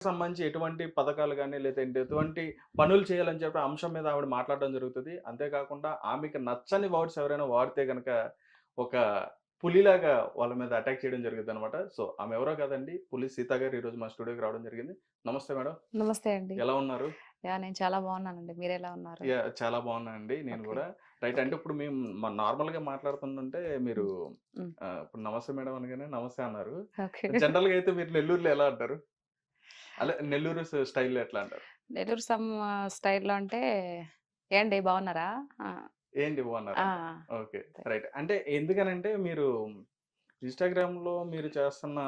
సంబంధించి ఎటువంటి పథకాలు గాని, లేదంటే ఎటువంటి పనులు చేయాలని చెప్పి అంశం మీద ఆవిడ మాట్లాడడం జరుగుతది. అంతేకాకుండా ఆమెకి నచ్చని వర్డ్స్ ఎవరైనా వాడితే గనక ఒక పులిలాగా వాళ్ళ మీద అటాక్ చేయడం జరుగుద్దనమాట. సో, ఆమె ఎవరో కాదండి. పులి సీత గారు ఈరోజు మా స్టూడియోకి రావడం జరిగింది. నమస్తే మేడం. నమస్తే అండి. ఎలా ఉన్నారు? నేను చాలా బాగున్నానండి. మీరెలా ఉన్నారు? చాలా బాగున్నానండి నేను ఓకే. గూడా. రైట్. అంటే ఓకే. ఇప్పుడు మేము నార్మల్‌గా మాట్లాడుతుంటుంటే మీరు హ్మ్. హ్మ్. ఇప్పుడు నమస్తే మేడం అనగానే నమస్తే అన్నారు. ఓకే. జనరల్‌గా అయితే మీరు నెల్లూరులో ఎలా అంటారు? నెల్లూరు స్టైల్‌లో ఎట్లా అంటారు? నెల్లూరు స్టైల్‌లో అంటే ఏండి బాగున్నారా? ఆ! ఏంటి ఆ! బాగున్నారంటారు. ఓకే. అంతే. రైట్. అంటే ఎందుకనంటే మీరు ఇన్‌స్టాగ్రామ్‌లో మీరు చేస్తున్న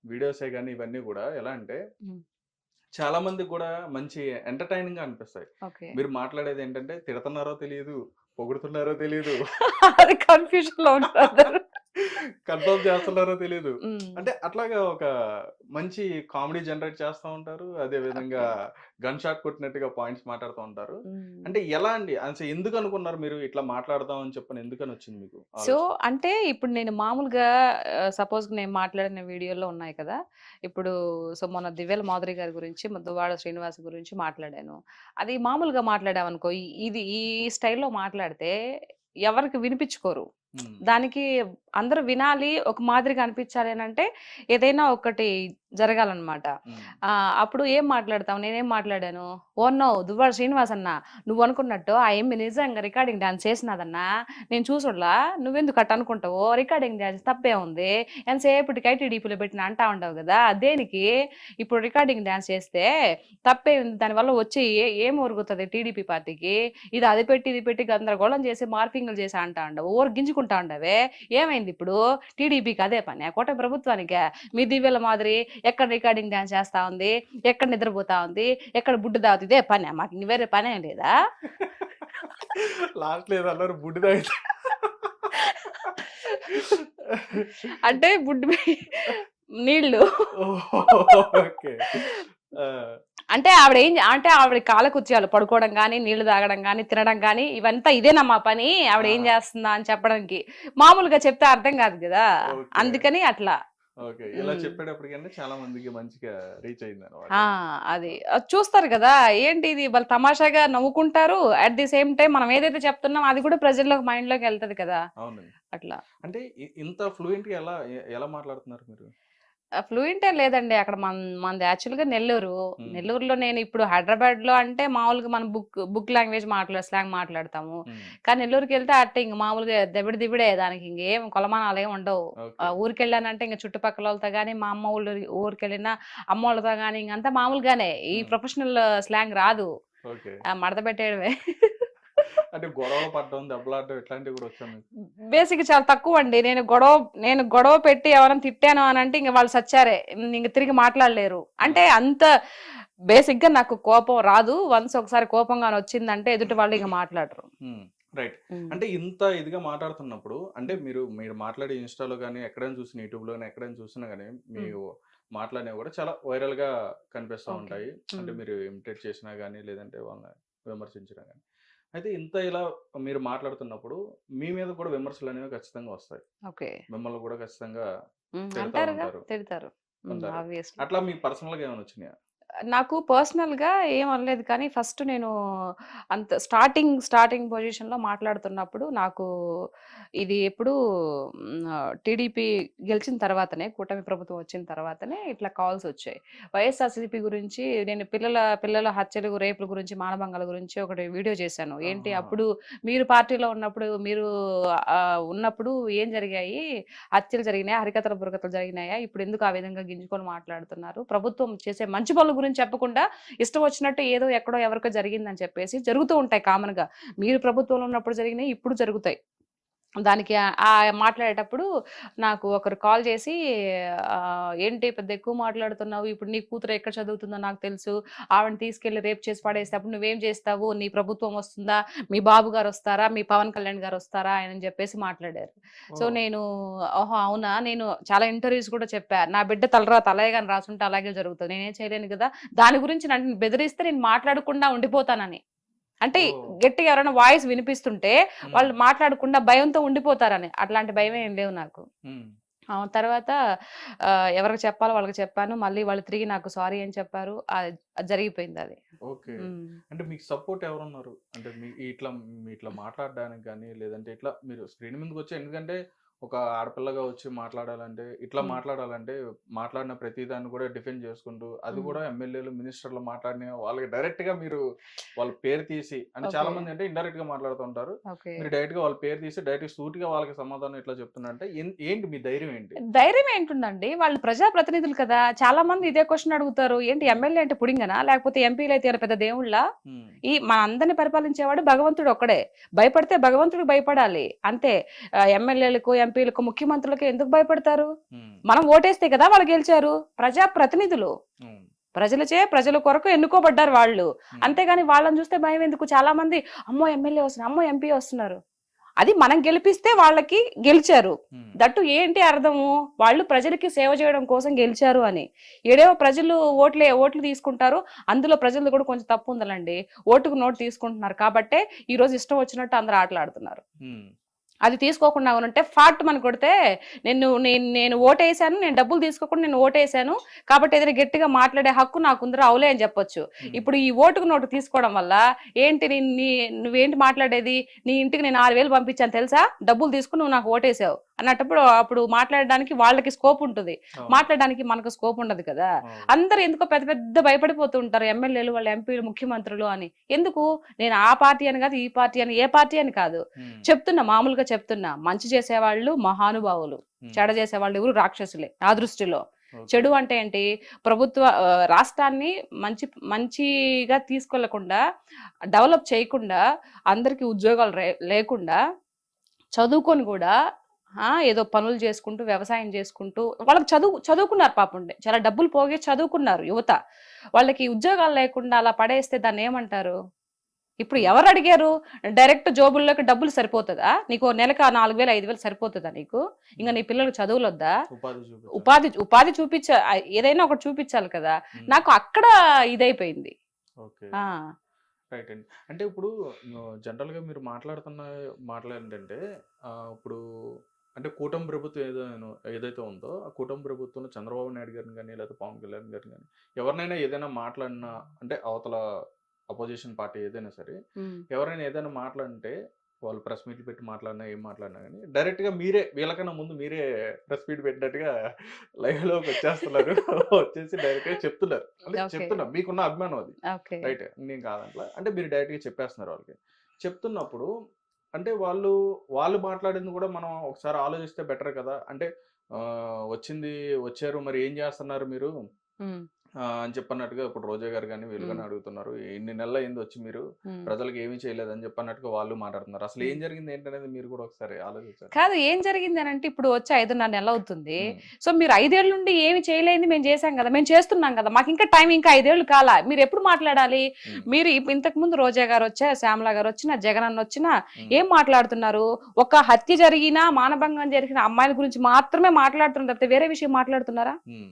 వీడియోసే గాని ఇవన్నీ గూడా ఎలా అంటే హ్మ్. చాలా మందికి గూడా మంచి ఎంటర్‌టైనింగ్‌గా అనిపిస్తాయి. ఓకే. మీరు మాట్లాడేదేంటంటే తిడతన్నారో తెలీదు, పొగుడుతున్నారో తెలీదు. అది కన్‌ఫ్యూజన్‌లో ఉంటారు అందరూ. కన్ఫర్మ్ చేస్తున్నారో తెలీదు. హ్మ్. అంటే అట్లాగా ఒక మంచి కామెడీ జనరేట్ చేస్తా ఉంటారు. అదే విధంగా ఓకే. గన్ షాట్ కొట్టినట్టుగా పాయింట్స్ మాట్లాడుతూ ఉంటారు. హ్మ్. అంటే ఎలా అండి? అసలు ఎందుకనుకున్నారు మీరు ఇట్లా మాట్లాడదాం అని చెప్పని ఎందుకనొచ్చింది మీకు సో, ఆలోచన? అంటే ఇప్పుడు నేను మామూలుగా సపోజ్ నేను మాట్లాడిన వీడియోలో ఉన్నాయి కదా! ఇప్పుడు మొన్న 'దివ్యల మాధురి' గారి గురించి, దువ్వాడ శ్రీనివాస్ గురించి మాట్లాడాను. అది మామూలుగా మాట్లాడామనుకో, ఇది ఈ స్టైల్‌లో మాట్లాడితే ఎవరికి వినిపించుకోరు. హ్మ్. దానికి అందరూ వినాలి, ఒక మాదిరిగా అనిపించాలి అనంటే ఏదైనా ఒకటి జరగాలనమాట. హ్మ్. అప్పుడు ఏం మాట్లాడతాం? నేనేం మాట్లాడాను? "ఓహ్! నో! దువ్వాడ శ్రీనివాస్ అన్న, నువ్వనుకున్నట్టు ఆ యమ్మి నిజంగా రికార్డింగ్ డాన్స్ చేసినాదన్నా. నేను చూసుండ్లా, నువ్వెందుకు అట్ట అనుకుంటావు? రికార్డింగ్ డాన్స్ తప్పేముంది? ఎంతసేపటికి ఐటీడీపీలో పెట్టిన అంటా ఉండవు గదా! దేనికి? ఇప్పుడు రికార్డింగ్ డాన్స్ చేస్తే తప్పేముంది? దానివల్ల వచ్చి ఏం ఒరుగుతది టీడీపీ పార్టీకి? అది పెట్టి, ఇది పెట్టి గందరగోళం చేసి, మార్ఫింగ్‌లు చేసి అంటా ఉండవు. ఊరక గింజుకుంటా ఉండవే. ఏమైందిప్పుడు? టీడీపీకి అదే పనా? కూటమి ప్రభుత్వానికా? మీ దివ్యల మాదిరి ఎక్కడ రికార్డింగ్ డాన్స్ చేస్తా ఉంది? ఎక్కడ నిద్రపోతా ఉంది? ఎక్కడ బుడ్డు తాగుతుంది? ఇదే పనా? మాకు ఇంక వేరే పనేం లేదా? లాస్ట్‌లో ఏదో అన్నారు బుడ్డి తాగితే అంటే నీళ్ళు. ఓకే. ఆ! అంటే ఆవిడ కాలకృత్యాలు పడుకోవడం గాని, నీళ్లు తాగడం గాని, తినడం గాని ఇవంతా ఇదేనా మా పని? ఆవిడ ఏం ఆహా! చేస్తుందా అని చెప్పడానికి. మామూలుగా చెప్తే అర్థం కాదు గదా! ఓకే. అందుకని అట్లా. ఓకే. ఇలా హ్మ్. చెప్పేటప్పటికన్నా చాలా మందికి మంచిగా రీచ్ అయిందనమాట. ఆ! అది చూస్తారు గదా! ఏంటిది వాళ్ళు తమాషాగా నవ్వుకుంటారు. అట్ ది సేమ్ టైమ్ మనం ఏదైతే చెప్తున్నామో అది కూడా ప్రజల్లోకి మైండ్‌లోకెళ్తది కదా! అవునండి. అట్లా. అంటే ఇంత ఫ్లూయెంట్‌గా ఎలా మాట్లాడుతున్నారు మీరు? ఫ్లూయెంట్ ఏం లేదండి. అక్కడ మనది యాక్చువల్‌గా నెల్లూరు. హ్మ్. నెల్లూరులో నేను ఇప్పుడు హైదరాబాద్‌లో అంటే మామూలుగా మనం బుక్ లాంగ్వేజ్ స్లాంగ్ మాట్లాడతాము. హ్మ్. కానీ నెల్లూరుకెళ్తే అట్టే ఇంక మామూలుగా దబిడి దిబిడే దానికి ఇంకేం కొలమానాలేం ఉండవు. ఓకే. ఊరికెళ్ళానంటే ఇంక చుట్టుపక్కలోళ్ళతో గాని, మా అమ్మ ఊరికెళ్ళినా అమ్మోళ్ళతో గాని ఇంకంతా మామూలుగానే. ఈ హ్మ్. ప్రొఫెషనల్ స్లాంగ్ రాదు. ఓకే. మడత పెట్టేయడమే. అంటే గొడవలు పడడం, దెబ్బలాడడం ఇట్లాంటివి గూడా వచ్చా మీకు? బేసిక్‌గా చాలా తక్కువండి. నేను గొడవ పెట్టి ఎవరైనా తిట్టాను అనంటే ఇంక వాళ్ళు సచ్చారే. ఇంక తిరిగి మాట్లాడలేరు. ఆ! అంటే అంత బేసిక్‌గా నాకు కోపం రాదు. వన్స్ ఒకసారి కోపంగానొచ్చిందంటే ఎదుటి వాళ్ళు ఇంక మాట్లాడరు. హ్మ్. రైట్. హ్మ్. అంటే ఇంత ఇదిగా మాట్లాడుతున్నప్పుడు అంటే హ్మ్. మీరు మాట్లాడే ఇన్‌స్టాలో గాని, ఎక్కడైనా చూసిన యూట్యూబ్‌లో గాని, ఎక్కడైనా చూసినా గాని హ్మ్. మీరు మాట్లాడినవి గూడా చాలా వైరల్‌గా కనిపిస్తా ఓకే. ఉంటాయి. అంటే హ్మ్. మీరు ఇమిటేట్ చేసినా గాని, లేదంటే వాళ్ళని విమర్శించినా గాని. అయితే ఇంత ఇలా మీరు మాట్లాడుతున్నప్పుడు మీ మీద కూడా విమర్శలనేవి ఖచ్చితంగా వస్తాయి. ఓకే. మిమ్మల్ని కూడా ఖచ్చితంగా తిడతా అంటారుగా. ఉంటారు. తిడతారు. ఉంటారు. ఆబ్వియస్‌లీ. అట్లా మీకు పర్సనల్‌గా ఏమైనా వచ్చినాయా? నాకు పర్సనల్‌గా ఏం అనలేదు కానీ ఫస్ట్ నేను అంత స్టార్టింగ్ పొజిషన్‌లో మాట్లాడుతున్నప్పుడు నాకు ఇది ఎప్పుడు టీడీపీ గెలిచిన తర్వాతనే, కూటమి ప్రభుత్వం వచ్చిన తర్వాతనే ఇట్లా కాల్స్ వచ్చాయి. వైఎస్ఆర్‌సీపీ గురించి నేను పిల్లల హత్యలు, రేపుల గురించి, మానభంగాల గురించి ఒకటి వీడియో చేశాను. ఏంటి ఆహాహా! అప్పుడు మీరు పార్టీలో ఉన్నప్పుడు ఉన్నప్పుడు ఏం జరిగాయి? హత్యలు జరిగినాయా? హరికథలు, బుర్రకథలు జరిగినాయా? ఇప్పుడెందుకు ఆ విధంగా గింజుకొని మాట్లాడుతున్నారు? ప్రభుత్వం చేసే మంచి పనుల గురించి చెప్పకుండా ఇష్టం వచ్చినట్టు ఏదో ఎక్కడో ఎవరికో జరిగిందని చెప్పేసి జరుగుతూ ఉంటాయి కామన్‌గా. మీరు ప్రభుత్వంలో ఉన్నప్పుడు జరిగినయి ఇప్పుడు జరుగుతాయి. దానికి మాట్లాడేటప్పుడు నాకు ఒకరు కాల్ చేసి "ఏంటి పెద్ద ఎక్కువ మాట్లాడుతున్నావు. ఇప్పుడు నీ కూతురు ఎక్కడ చదువుతుందో నాకు తెలుసు. ఆవిడని తీసుకెళ్ళి రేప్ చేసి పడేస్తే అప్పుడు నువ్వేం చేస్తావు? నీ ప్రభుత్వం వస్తుందా? మీ బాబు గారొస్తారా? మీ పవన్ కళ్యాణ్ గారొస్తారా?" అని చెప్పేసి మాట్లాడారు. సో, ఓహ్! నేను ఓహో! అవునా? నేను చాలా ఇంటర్వ్యూస్ కూడా చెప్పా. నా బిడ్డ తలరాత అలాగే గాని రాసుంటే అలాగే జరుగుతది. నేనేం చేయలేను గదా! దాని గురించి నన్ను బెదిరిస్తే నేను మాట్లాడకుండా ఉండిపోతానని. అంటే ఓహ్! గట్టిగా ఎవరైనా వాయిస్ వినిపిస్తుంటే హ్మ్. వాళ్ళు మాట్లాడకుండా భయంతో ఉండిపోతారని. అట్లాంటి భయమేం లేవు నాకు. హ్మ్. తర్వాత ఎవరికి చెప్పాలో వాళ్ళకి చెప్పాను. మళ్ళీ వాళ్ళు తిరిగి నాకు సారీ అని చెప్పారు. అది జరిగిపోయింది అది. ఓకే. హ్మ్. అంటే మీకు సపోర్ట్ ఎవరున్నారు? అంటే మీ ఇట్లా మాట్లాడడానికి గాని, లేదంటే ఇట్లా మీరు స్క్రీన్ మీదకొచ్చి ఎందుకంటే ఒక ఆడపిల్లగా వచ్చి మాట్లాడాలంటే, ఇట్లా హ్మ్. మాట్లాడాలంటే మాట్లాడిన ప్రతి దాన్ని కూడా డిఫెండ్ చేసుకుంటూ, అది హ్మ్. కూడా ఎమ్మెల్యేలు, మినిస్టర్లు మాట్లాడిన వాళ్ళకి డైరెక్ట్‌గా మీరు వాళ్ళ పేరు తీసి అంటే ఓకే. చాలామంది అంటే ఇండైరెక్ట్‌గా మాట్లాడుతూ ఉంటారు. ఓకే. మీరు డైరెక్ట్‌గా వాళ్ళ పేరు తీసి డైరెక్ట్‌గా సూటిగా వాళ్ళకి సమాధానం ఇట్లా చెప్తున్నారంటే ఏంటి మీ ధైర్యం ఏంటి? ధైర్యం ఏంటుందండి? వాళ్ళు ప్రజాప్రతినిధులు కదా! చాలా మంది ఇదే క్వెషన్ అడుగుతారు. ఏంటి ఎమ్మెల్యే అంటే పుడింగనా? లేకపోతే ఎంపీలైతే ఏమైనా పెద్ద దేవుళ్ళా? హ్మ్. మనందరిని పరిపాలించేవాడు భగవంతుడు ఒక్కడే. భయపడితే భగవంతుడికి భయపడాలి. అంతే. ఎమ్మెల్యేలకు, ఎంపీలకు, ముఖ్యమంత్రులకు ఎందుకు భయపడతారు? హ్మ్. మనం ఓటేస్తే కదా వాళ్ళు గెలిచారు. ప్రజాప్రతినిధులు. హ్మ్. ప్రజల కొరకు ఎన్నుకోబడ్డారు వాళ్ళు. హ్మ్. అంతేగాని వాళ్ళని చూస్తే భయం ఎందుకు? చాలా మంది అమ్మో! ఎమ్మెల్యే వస్తున్నారు. అమ్మో! ఎంపీ వస్తున్నారు. అది మనం గెలిపిస్తే వాళ్ళకి గెలిచారు. హ్మ్. దట్టు ఏంటి అర్థము? వాళ్ళు ప్రజలకి సేవ చేయడం కోసం గెలిచారు అని. ఈడేమో ప్రజలు ఓట్లు తీసుకుంటారు. అందులో ప్రజలది కూడా కొంచెం తప్పు ఉందిలెండి. ఓటుకు నోటు తీసుకుంటున్నారు కాబట్టే ఈరోజు ఇష్టం వచ్చినట్టు అందరూ ఆటలాడుతున్నారు. హ్మ్. అది తీసుకోకుండా ఉంటే ఫాట్ మన కొడితే నేను ఓటేసాను, నేను డబ్బులు తీసుకోకుండా నేను ఓటేసాను కాబట్టి ఏదైనా గట్టిగా మాట్లాడే హక్కు నాకుందిరా అవులే అని చెప్పొచ్చు. హ్మ్. ఇప్పుడు ఈ ఓటుకు నోటు తీసుకోవడం వల్ల ఏంటి నువ్వేంటి మాట్లాడేది? నీ ఇంటికి నేను 6,000 పంపించాను తెలుసా? డబ్బులు తీసుకుని నువ్వు నాకు ఓటేసావు అన్నప్పుడు అప్పుడు మాట్లాడడానికి వాళ్ళకి స్కోప్ ఉంటుంది. అవును. మాట్లాడడానికి మనకు స్కోప్ ఉండదు కదా! అవును. అందరూ ఎందుకో పెద్ద పెద్ద భయపడిపోతూ ఉంటారు ఎమ్మెల్యేలు, వాళ్ళ ఎంపీలు, ముఖ్యమంత్రులు అని. ఎందుకు? నేను ఆ పార్టీ అని కాదు, ఈ పార్టీ అని, ఏ పార్టీ అని కాదు. హ్మ్. మామూలుగా చెప్తున్నా. మంచి చేసేవాళ్ళు మహానుభావులు. హ్మ్. చెడ చేసేవాళ్ళు ఎవరు రాక్షసులే నా దృష్టిలో. ఓకే. చెడు అంటే ఏంటి? రాష్ట్రాన్ని మంచిగా తీసుకెళ్లకుండా, డెవలప్ చేయకుండా, అందరికి ఉద్యోగాలు లేకుండా, చదువుకొని కూడా ఏదో పనులు చేసుకుంటూ, వ్యవసాయం చేసుకుంటూ వాళ్ళకి చదువుకున్నారు పాపం. చాలా డబ్బులు పోగే చదువుకున్నారు యువత. వాళ్ళకి ఉద్యోగాలు లేకుండా అలా పడేస్తే దాన్ని ఏమంటారు? ఇప్పుడు హ్మ్. ఎవరు అడిగారు? డైరెక్ట్ జోబుల్లోకి డబ్బులు సరిపోతదా? నీకు నెలకు 4,000, 5,000 సరిపోతదా నీకు? ఇంక హ్మ్. నీ పిల్లలకు చదువులొద్దా? ఉపాధి చూపించాలి. ఉపాధి ఏదైనా ఒకటి చూపించాలి కదా! హ్మ్. నాకు అక్కడ ఇదైపోయింది. ఓకే. ఆ! రైట్ అండి. అంటే ఇప్పుడు జనరల్‌గా మీరు మాట్లాడుతున్న మాటలేంటంటే ఇప్పుడు అంటే కూటమి ప్రభుత్వం ఏదైతే ఉందో, ఆ కూటమి ప్రభుత్వంలో చంద్రబాబు నాయుడు గారిని గాని, లేదా పవన్ కళ్యాణ్ గారిని గాని, ఎవరినైనా ఏదైనా మాట్లాడినా అంటే అవతల అపోజిషన్ పార్టీ ఏదైనా సరే, హ్మ్. ఎవరైనా ఏదైనా మాట్లాడంటే వాళ్ళు ప్రెస్ మీట్లు పెట్టి మాట్లాడినా, ఏం మాట్లాడినా గాని డైరెక్ట్‌గా వీళ్ళకన్నా ముందు మీరే ప్రెస్ మీట్ పెట్టినట్టుగా లైవ్‌లోకి వచ్చేస్తున్నారు. వచ్చేసి డైరెక్ట్‌గా చెప్తున్నారు. అంటే ఓకే. చెప్తున్నా మీకున్న అభిమానం అది. ఓకే. రైట్. నేను కాదంట్లా. అంటే మీరు డైరెక్ట్‌గా చెప్పేస్తున్నారు వాళ్ళకి. చెప్తున్నప్పుడు అంటే వాళ్ళు మాట్లాడింది కూడా మనం ఒకసారి ఆలోచిస్తే బెటర్ కదా! అంటే వచ్చారు మరి ఏం చేస్తున్నారు మీరు? హ్మ్. అని చెప్పన్నట్టుగా ఇప్పుడు రోజా గారు గాని, వీళ్ళు గాని హ్మ్. అడుగుతున్నారు. ఇన్ని నెలలయింది వచ్చి మీరు హ్మ్. ప్రజలకి ఏమీ చేయలేదని చెప్పన్నట్టుగా వాళ్ళు మాట్లాడుతున్నారు. అసలు ఏం హ్మ్. జరిగింది ఏంటనేది మీరు కూడా ఒకసారి ఆలోచించాలి. కాదు ఏం జరిగింది అనంటే ఇప్పుడు వచ్చి 5.5 నెలలవుతుంది. హ్మ్. సో మీరు 5 ఏళ్ల నుండి ఏమి చేయలేనిది మేము చేసాం గదా! మేము చేస్తున్నాం గదా! మాకింకా టైం ఇంకా 5 ఏళ్లు కాలా. మీరెప్పుడు మాట్లాడాలి? హ్మ్. మీరు ఇంతకుముందు రోజా గారొచ్చారు, శ్యామల గారొచ్చినా, జగనన్నొచ్చినా హ్మ్. ఏం మాట్లాడుతున్నారు? ఒక హత్య జరిగినా, మానభంగం జరిగిన అమ్మాయిల గురించి మాత్రమే మాట్లాడుతున్నారు తప్పితే వేరే విషయం మాట్లాడుతున్నారా? హ్మ్.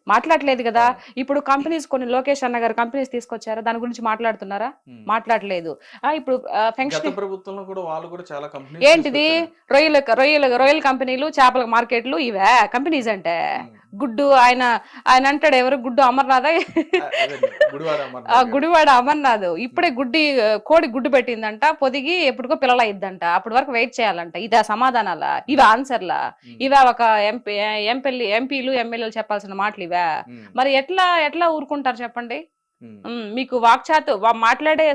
మాట్లాడట్లేదు గదా! అవును. ఇప్పుడు కంపెనీస్ కొన్ని లోకేష్ అన్న గారు కంపెనీస్ తీసుకొచ్చారా? దాని గురించి మాట్లాడుతున్నారా? హ్మ్. మాట్లాడలేదు. ఇప్పుడు గత ఫంక్షన్ ప్రభుత్వంలో కూడా వాళ్ళు కూడా చాలా కంపెనీస్ ఏంటిది? తీసుకొచ్చారండి. రొయ్యల కంపెనీలు, చేపల మార్కెట్లు ఇవా కంపెనీస్ అంటే? హ్మ్. గుడ్డు ఆయన అంటాడు ఎవరు? గుడ్డు అమర్‌నాథా? అదండి. గుడివాడ అమర్నాథ్ గారు. గుడివాడ అమర్‌నాథ్. ఇప్పుడే హ్మ్. కోడి గుడ్డు పెట్టిందంట. పొదిగి ఎప్పటికో పిల్లలయిద్దంట. అప్పటి వరకు వెయిట్ చేయాలంట. ఇదా సమాధానాలా? ఇవా హ్మ్. ఆన్సర్‌లా? హ్మ్. ఇవా ఒక ఎంపీలు, ఎమ్మెల్యేలు చెప్పాల్సిన మాటలివా? హ్మ్. మరి ఎట్లా ఊరుకుంటారు చెప్పండి? హ్మ్. మీకు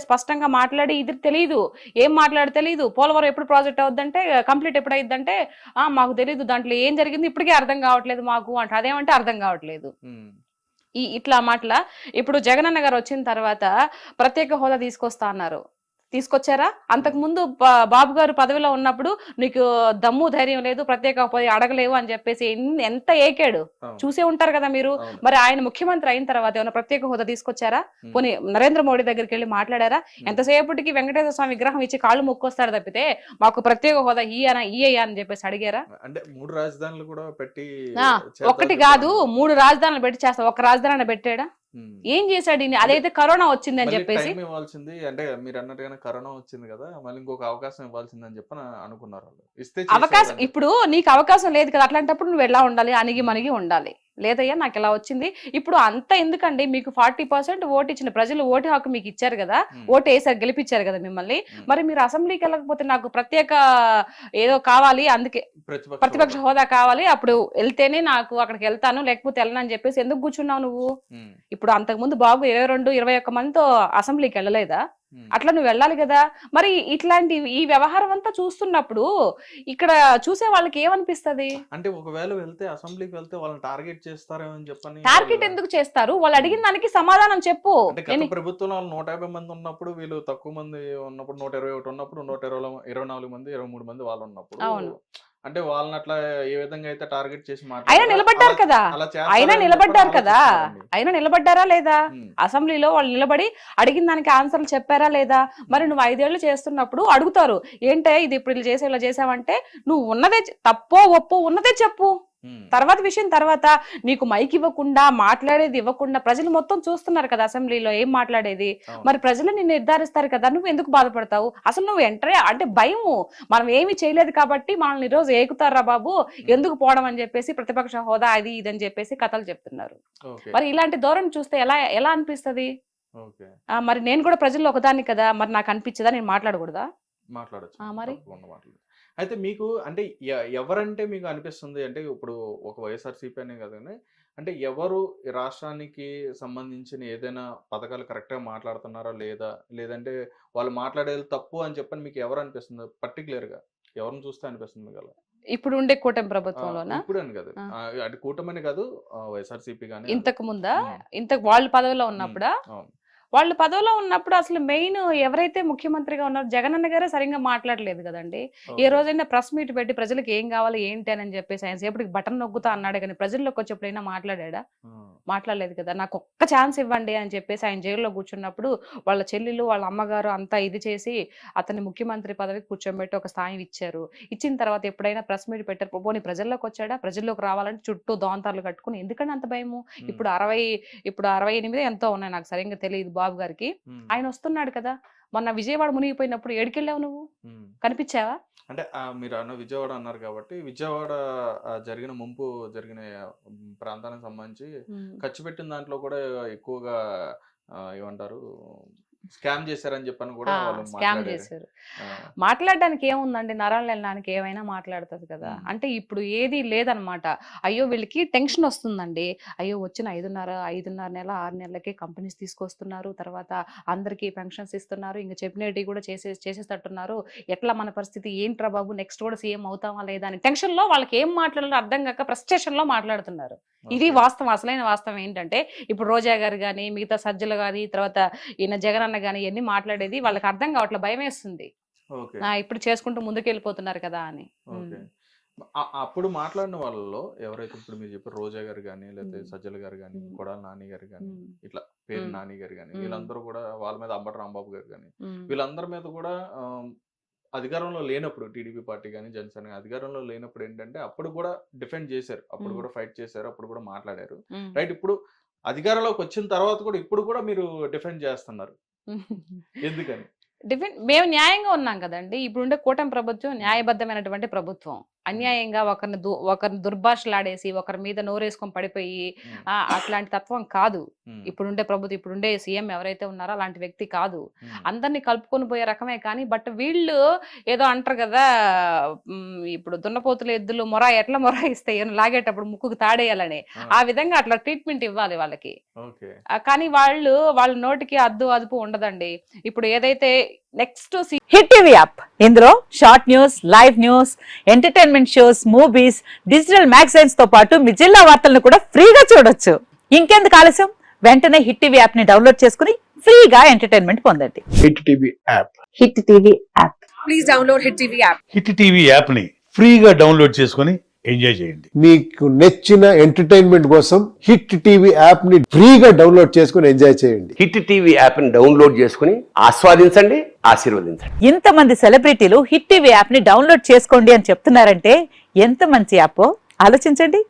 స్పష్టంగా మాట్లాడే ఇది తెలీదు. ఏం తెలీదు. పోలవరం ఎప్పుడు ప్రాజెక్ట్ అవుద్దంటే, కంప్లీట్ ఎప్పుడయిద్దంటే, మాకు తెలీదు. దాంట్లో ఏం జరిగింది ఇప్పటికే అర్థం కావట్లేదు మాకు అంట. అదేమంటే అర్థం కావట్లేదు. హ్మ్. ఇట్లా మాటల ఇప్పుడు జగనన్న గారు వచ్చిన తర్వాత ప్రత్యేక హోదా తీసుకొస్తా అన్నారు. తీసుకొచ్చారా? హ్మ్. అంతకుముందు బాబు గారు పదవిలో ఉన్నప్పుడు నీకు దమ్ము ధైర్యం లేదు, ప్రత్యేక పోయి అడగలేవు అని చెప్పేసి ఎంత ఏకాడు. అవును. చూసే ఉంటారు కదా మీరు. అవును. మరి ఆయన ముఖ్యమంత్రి అయిన తర్వాత ఏమైనా ప్రత్యేక హోదా తీసుకొచ్చారా? హ్మ్. పోనీ నరేంద్ర మోడీ దగ్గరికి వెళ్ళి మాట్లాడారా? హ్మ్. ఎంతసేపటికి వెంకటేశ్వర స్వామి విగ్రహం ఇచ్చి కాళ్ళు మొక్కొస్తాడు తప్పితే మాకు ప్రత్యేక హోదా ఇయ్యయ్యా అని చెప్పేసి అడిగారా? అంటే 3 రాజధానులు కూడా పెట్టి ఆ! చేద్దామని ఒకటి చెప్పని కాదు అన్నారు. 3 రాజధానులు పెట్టి చేస్తా. ఒక రాజధాని పెట్టాడా? ఏం చేశాడు ఈయన? అదైతే కరోనా వచ్చింది అని మళ్ళీ చెప్పేసి టైం ఇవ్వాల్సింది, అంటే మీరు అన్నట్టుగానే కరోనా వచ్చింది కదా, మళ్ళీ ఇంకొక అవకాశం ఇవ్వాల్సింది అని చెప్పి అనుకున్నారు వాళ్ళు. ఇస్తే అవకాశం, చేసేవారని. ఇప్పుడు నీకు అవకాశం లేదు కదా, అట్లాంటప్పుడు నువ్వు ఎలా ఉండాలి? అణిగి మణిగి ఉండాలి. లేదయ్యా నాకు ఇలా వచ్చింది. ఇప్పుడు అంత ఎందుకండి? మీకు 40% ఓటు ఇచ్చిన ప్రజలు ఓటు హక్కు మీకు ఇచ్చారు కదా, ఓటు వేసారు, గెలిపించారు కదా మిమ్మల్ని. మరి మీరు అసెంబ్లీకి వెళ్ళకపోతే నాకు ప్రత్యేక ఏదో కావాలి, అందుకే ప్రతిపక్ష హోదా కావాలి, అప్పుడు వెళ్తేనే నాకు అక్కడికి వెళ్తాను, లేకపోతే వెళ్ళను అని చెప్పేసి ఎందుకు కూర్చున్నావు నువ్వు? ఇప్పుడు అంతకుముందు బాబు 22-21 మందితో అసెంబ్లీకి వెళ్ళలేదా? అట్లా నువ్వు వెళ్ళాలి కదా. మరి ఇట్లాంటి ఈ వ్యవహారం అంతా చూస్తున్నప్పుడు ఇక్కడ చూసే వాళ్ళకి ఏమనిపిస్తది? అంటే ఒకవేళ వెళ్తే అసెంబ్లీకి వెళ్తే వాళ్ళని టార్గెట్ చేస్తారేమో అని చెప్పని. టార్గెట్ ఎందుకు చేస్తారు? వాళ్ళు అడిగిన దానికి సమాధానం చెప్పు. అంటే గత ప్రభుత్వంలో 150 మంది ఉన్నప్పుడు, వీళ్ళు తక్కువ మంది ఉన్నప్పుడు, 121 ఉన్నప్పుడు, 124 మంది, 23 మంది వాళ్ళు ఉన్నప్పుడు, అవును, అంటే వాళ్ళని అట్లా ఏ విధంగా అయితే టార్గెట్ చేసి అయినా నిలబడ్డారు కదా, అయినా నిలబడ్డారు కదా, అయినా నిలబడ్డారా లేదా? అసెంబ్లీలో వాళ్ళు నిలబడి అడిగిన దానికి ఆన్సర్లు చెప్పారా లేదా? మరి నువ్వు 5 ఏళ్ళు చేస్తున్నప్పుడు అడుగుతారు, ఏంటే ఇది ఇప్పుడు ఇలా చేసావంటే నువ్వు ఉన్నదే, తప్పో ఒప్పో ఉన్నదే చెప్పు. తర్వాత విషయం తర్వాత. నీకు మైక్ ఇవ్వకుండా, మాట్లాడేది ఇవ్వకుండా ప్రజలు మొత్తం చూస్తున్నారు కదా అసెంబ్లీలో ఏం మాట్లాడేది. మరి ప్రజలు నిన్ను నిర్ధారిస్తారు కదా, నువ్వు ఎందుకు బాధపడతావు? అసలు నువ్వు ఎంటరే అంటే భయము, మనం ఏమి చేయలేదు కాబట్టి మనల్ని ఈరోజు ఏకుతారా బాబు, ఎందుకు పోవడం అని చెప్పేసి ప్రతిపక్ష హోదా అది ఇది అని చెప్పేసి కథలు చెప్తున్నారు. మరి ఇలాంటి ధోరణి చూస్తే ఎలా అనిపిస్తది? మరి నేను కూడా ప్రజల్లో ఒకదాన్ని కదా, మరి నాకు అనిపించదా? నేను మాట్లాడకూడదా? మాట్లాడచ్చు మరి. అయితే మీకు అంటే ఎవరంటే మీకు అనిపిస్తుంది అంటే, ఇప్పుడు ఒక వైఎస్ఆర్సీపీ అనే కదండి, అంటే ఎవరు ఈ రాష్ట్రానికి సంబంధించిన ఏదైనా పథకాలు కరెక్ట్గా మాట్లాడుతున్నారా లేదా, లేదంటే వాళ్ళు మాట్లాడేది తప్పు అని చెప్పని మీకు ఎవరు అనిపిస్తుంది? పర్టికులర్గా ఎవరిని చూస్తే అనిపిస్తుంది మీకు? అలా ఇప్పుడు ఉండే కూటమి ప్రభుత్వంలోనా? ఇప్పుడు అని కాదు, అంటే కూటమని కాదు, వైఎస్ఆర్సీపీ కానీ ఇంతకు ముందా, వాళ్ళు పదవిలో ఉన్నప్పుడా? వాళ్ళు పదవిలో ఉన్నప్పుడు అసలు మెయిన్ ఎవరైతే ముఖ్యమంత్రిగా ఉన్నారో జగన్ అన్న గారే సరిగ్గా మాట్లాడలేదు కదండి. ఏ రోజైనా ప్రెస్ మీట్ పెట్టి ప్రజలకు ఏం కావాలి ఏంటి అని చెప్పేసి ఆయన సేపటికి బటన్ నొక్కుతా అన్నాడు, కానీ ప్రజల్లోకి వచ్చేప్పుడైనా మాట్లాడా? మాట్లాడలేదు కదా. నాకు ఒక్క ఛాన్స్ ఇవ్వండి అని చెప్పేసి ఆయన జైల్లో కూర్చున్నప్పుడు వాళ్ళ చెల్లెలు వాళ్ళ అమ్మగారు అంతా ఇది చేసి అతన్ని ముఖ్యమంత్రి పదవికి కూర్చోబెట్టి ఒక స్థాయి ఇచ్చారు. ఇచ్చిన తర్వాత ఎప్పుడైనా ప్రెస్ మీట్ పెట్టారు, పోనీ ప్రజల్లోకి వచ్చాడా? ప్రజల్లోకి రావాలంటే చుట్టూ దోంతార్లు కట్టుకుని ఎందుకంటే అంత భయము? ఇప్పుడు 68 ఎంతో ఉన్నాయి, నాకు సరిగ్గా తెలియదు బాబు గారికి. ఆయన వస్తున్నాడు కదా. మొన్న విజయవాడ మునిగిపోయినప్పుడు ఏడికెళ్ళావు నువ్వు? కనిపించావా? అంటే మీరు అన్న విజయవాడ అన్నారు కాబట్టి, విజయవాడ ముంపు జరిగిన ప్రాంతానికి సంబంధించి ఖర్చు పెట్టిన దాంట్లో కూడా ఎక్కువగా ఏమంటారు, స్కామ్ చేశారని చెప్పని కూడా స్కామ్ చేశారు. మాట్లాడడానికి ఏముందండి, నరాలు వెళ్ళడానికి ఏమైనా మాట్లాడుతుంది కదా. అంటే ఇప్పుడు ఏది లేదనమాట. అయ్యో వీళ్ళకి టెన్షన్ వస్తుందండి, అయ్యో వచ్చిన 5.5 నెల 6 నెలలకే కంపెనీస్ తీసుకొస్తున్నారు, తర్వాత అందరికీ పెన్షన్స్ ఇస్తున్నారు, ఇంకా చెప్పినట్టు కూడా చేసేటట్టున్నారు, ఎట్లా మన పరిస్థితి ఏంట్రా బాబు, నెక్స్ట్ కూడా సీఎం అవుతామా లేదా అని టెన్షన్ లో వాళ్ళకి ఏం మాట్లాడాలో అర్థం కాక ఫ్రస్ట్రేషన్ లో మాట్లాడుతున్నారు. ఇది వాస్తవం. అసలైన వాస్తవం ఏంటంటే ఇప్పుడు రోజా గారు కానీ, మిగతా సజ్జలు కానీ, తర్వాత ఈయన జగన్ అన్న కానీ ఇవన్నీ మాట్లాడేది వాళ్ళకి అర్థం కావట్లే, భయం వేస్తుంది. ఇప్పుడు చేసుకుంటూ ముందుకు వెళ్ళిపోతున్నారు కదా అని. అప్పుడు మాట్లాడిన వాళ్ళలో ఎవరైతే ఇప్పుడు మీరు చెప్పారు, రోజా గారు కానీ, లేకపోతే సజ్జల గారు కానీ, కొడాలి నాని గారు కానీ, ఇట్లా పేరు నాని గారు కానీ, వీళ్ళందరూ కూడా వాళ్ళ మీద అంబటి రాంబాబు గారు కానీ, వీళ్ళందరి మీద కూడా అధికారంలో లేనప్పుడు టీడీపీ పార్టీ కానీ, జనసేన అధికారంలో లేనప్పుడు ఏంటంటే అప్పుడు కూడా డిఫెండ్ చేశారు, అప్పుడు కూడా ఫైట్ చేశారు, అప్పుడు కూడా మాట్లాడారు. రైట్, ఇప్పుడు అధికారంలోకి వచ్చిన తర్వాత కూడా ఇప్పుడు కూడా మీరు డిఫెండ్ చేస్తున్నారు, ఎందుకని? మేము న్యాయంగా ఉన్నాం కదండి. ఇప్పుడుండే కూటమి ప్రభుత్వం న్యాయబద్ధమైనటువంటి ప్రభుత్వం. అన్యాయంగా ఒకరిని దుర్భాషలాడేసి ఒకరి మీద నోరేసుకొని పడిపోయి అట్లాంటి తత్వం కాదు ఇప్పుడుండే ప్రభుత్వం. ఇప్పుడుండే సీఎం ఎవరైతే ఉన్నారో అలాంటి వ్యక్తి కాదు. అందరినీ కలుపుకొని పోయే రకమే. కానీ బట్ వీళ్ళు ఏదో అంటారు కదా, ఇప్పుడు దున్నపోతులు ఎద్దులు ఎట్లా మొరాయిస్తాయి లాగేటప్పుడు ముక్కుకు తాడేయాలని, ఆ విధంగా అట్లా ట్రీట్మెంట్ ఇవ్వాలి వాళ్ళకి. కానీ వాళ్ళ నోటికి అదుపు ఉండదండి. ఇప్పుడు ఏదైతే నెక్స్ట్ హిట్ టీవీ యాప్, ఇందులో short news, live news, entertainment shows, movies, digital magazines తో పాటు మీ జిల్లా వార్తలను కూడా ఫ్రీగా చూడొచ్చు. ఇంకెందుకు ఆలస్యం, వెంటనే హిట్ టీవీ యాప్ ని డౌన్లోడ్ చేసుకుని ఫ్రీగా ఎంటర్టైన్మెంట్ పొందండి. Hit TV app, hit TV app, please download hit TV app. Hit TV app ని ఫ్రీగా డౌన్లోడ్ చేసుకుని ఎంజాయ్ చేయండి. మీకు నచ్చిన ఎంటర్టైన్మెంట్ కోసం హిట్ టీవీ యాప్ ని ఫ్రీగా డౌన్లోడ్ చేసుకుని ఎంజాయ్ చేయండి. హిట్ టీవీ యాప్ ని డౌన్లోడ్ చేసుకుని ఆస్వాదించండి, ఆశీర్వదించండి. ఇంతమంది సెలబ్రిటీలు హిట్ టీవీ యాప్ ని డౌన్లోడ్ చేసుకోండి అని చెప్తున్నారంటే ఎంత మంచి యాప్ ఆలోచించండి.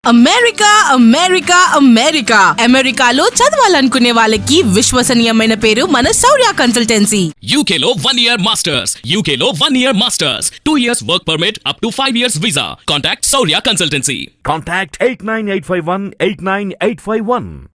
అమెరికా అమెరికా అమెరికా అమెరికాలో చదవాలనుకునే వాళ్ళకి విశ్వసనీయమైన పేరు మన శౌర్య కన్సల్టెన్సీ. UK లో 1 year masters. UK లో 1 year masters. 2 years work permit up to 5 years visa. Contact Saurya Consultancy. Contact 89851 89851.